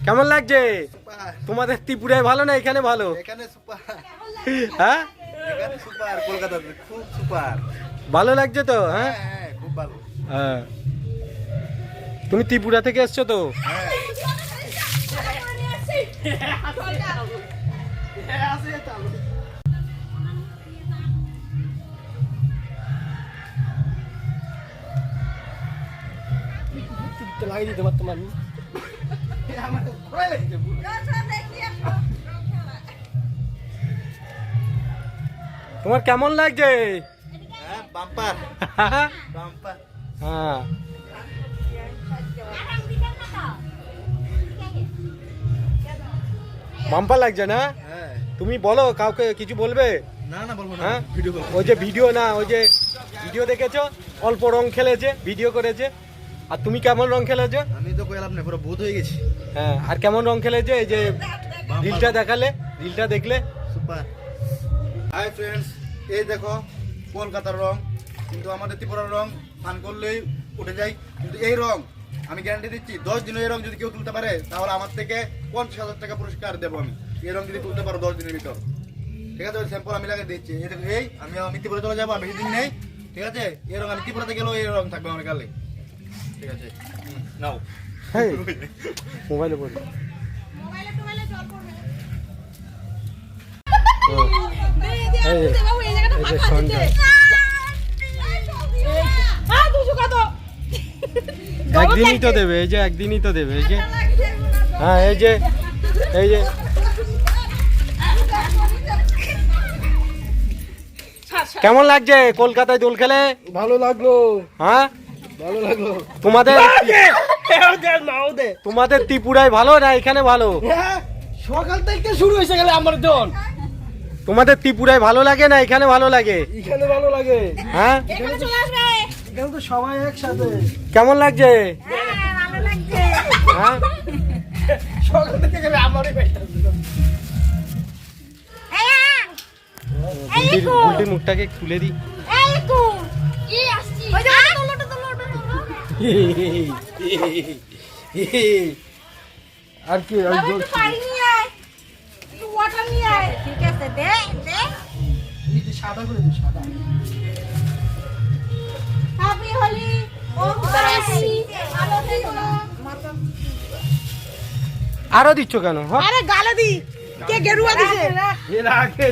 কেমন লাগছে? তোমাদের ত্রিপুরায় ভালো না এখানে ভালো? এখানে সুপার। হ্যাঁ এখানে সুপার, কলকাতাতে খুব সুপার। ভালো লাগছে তো? হ্যাঁ হ্যাঁ খুব ভালো। হ্যাঁ তুমি ত্রিপুরা থেকে এসছো তো? হ্যাঁ লাগিয়ে দিতে পারতাম আমি। তোমার কেমন লাগছে? হ্যাঁ বাম্পার বাম্পার। হ্যাঁ বাম্পার লাগছে না? হ্যাঁ তুমি বলো, কাউকে কিছু বলবে? না না বলবো না, হ্যাঁ ভিডিও করবো। ওই যে ভিডিও দেখেছো, অল্প রং খেলেছে, ভিডিও করেছে। আর তুমি কেমন রং খেলেছো? আমি তো কইলাম না, পুরো ভূত হয়ে গেছি। হ্যাঁ আর কেমন রং খেলেছে? এই যে রিলটা দেখালে, রিলটা দেখলে সুপার। হাই ফ্রেন্ডস, এই দেখো কলকাতার রং, কিন্তু আমাদের ত্রিপুরার রং পান করলেই উঠে যায়। কিন্তু এই রং আমি গ্যারান্টি দিচ্ছি, 10 দিনে এই রং যদি কেউ তুলতে পারে তাহলে আমার থেকে 50,000 টাকা পুরস্কার দেবো আমি। এই রং যদি তুলতে পারো 10 দিনের ভিতর, ঠিক আছে? ওই স্যাম্পল আমি লাগিয়ে দিচ্ছি। এই দেখো, এই আমি ত্রিপুরা চলে যাবো, বেশি দিন নেই, ঠিক আছে? এই রং আমি ত্রিপুরাতে গেলেও এই রং থাকবে আমার গালে, ঠিক আছে? নাও হ্যাঁ মোবাইলে পড়ে। এই যে সঞ্জয় একদিনই তো দেবে, এই যে একদিনই তো দেবে, এই যে হ্যাঁ এই যে কেমন লাগছে কলকাতায় দোল খেলে? ভালো লাগলো, হ্যাঁ ভালো লাগলো। তোমাদের ত্রিপুরায় ভালো না এখানে ভালো? সকাল থেকে শুরু হয়েছে গেলে আমার দল। তোমাদের ত্রিপুরায় ভালো লাগে না এখানে ভালো লাগে? এখানে ভালো লাগে। হ্যাঁ এখানে তো সবাই একসাথে। কেমন লাগছে? হ্যাঁ সকাল থেকে গেলে আমারই গুলটির মুখটাকে খুলে দি। আর কি সাদা করে দিই, সাদা। আরো দিচ্ছ কেন? আরে গালে দি, কে গেরুয়া দিছে? এর আগে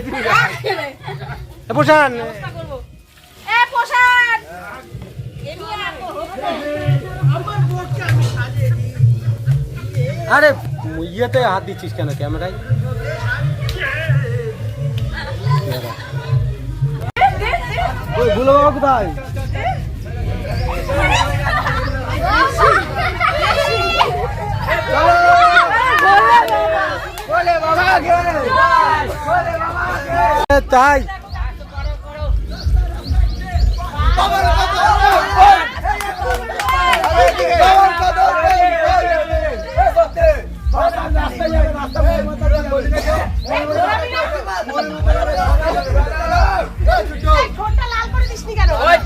পোষান এ পোষান আরে ইয়েতে হাত দিচ্ছিস কেন ক্যামেরায়? ভুলো বাবা কোথায়? তাই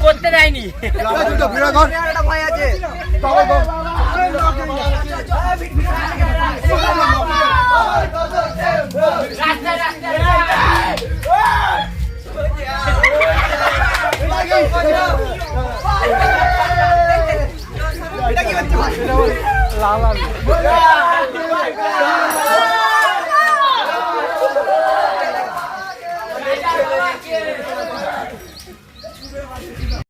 করতে দেয়নি। ভয় আছে।